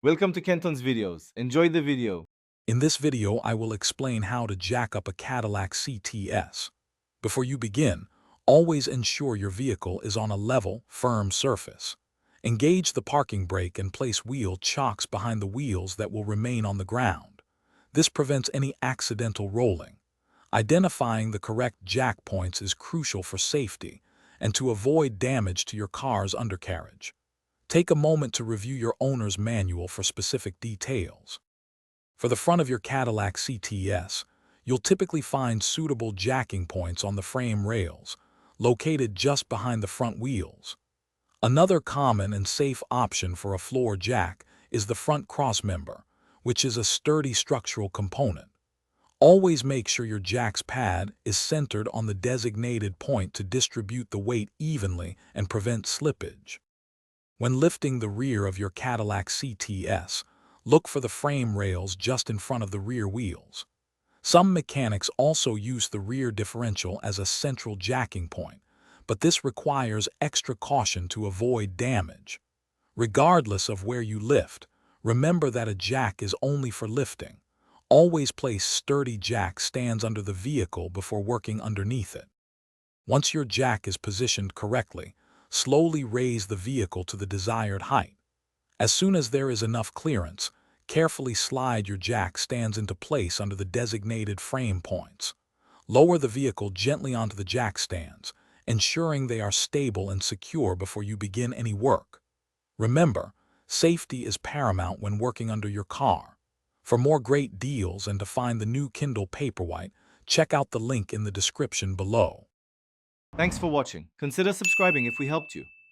Welcome to Kenton's videos. Enjoy the video. In this video, I will explain how to jack up a Cadillac CTS. Before you begin, always ensure your vehicle is on a level, firm surface. Engage the parking brake and place wheel chocks behind the wheels that will remain on the ground. This prevents any accidental rolling. Identifying the correct jack points is crucial for safety and to avoid damage to your car's undercarriage. Take a moment to review your owner's manual for specific details. For the front of your Cadillac CTS, you'll typically find suitable jacking points on the frame rails, located just behind the front wheels. Another common and safe option for a floor jack is the front crossmember, which is a sturdy structural component. Always make sure your jack's pad is centered on the designated point to distribute the weight evenly and prevent slippage. When lifting the rear of your Cadillac CTS, look for the frame rails just in front of the rear wheels. Some mechanics also use the rear differential as a central jacking point, but this requires extra caution to avoid damage. Regardless of where you lift, remember that a jack is only for lifting. Always place sturdy jack stands under the vehicle before working underneath it. Once your jack is positioned correctly, slowly raise the vehicle to the desired height. As soon as there is enough clearance, carefully slide your jack stands into place under the designated frame points. Lower the vehicle gently onto the jack stands, ensuring they are stable and secure before you begin any work. Remember, safety is paramount when working under your car. For more great deals and to find the new Kindle Paperwhite, check out the link in the description below. Thanks for watching. Consider subscribing if we helped you.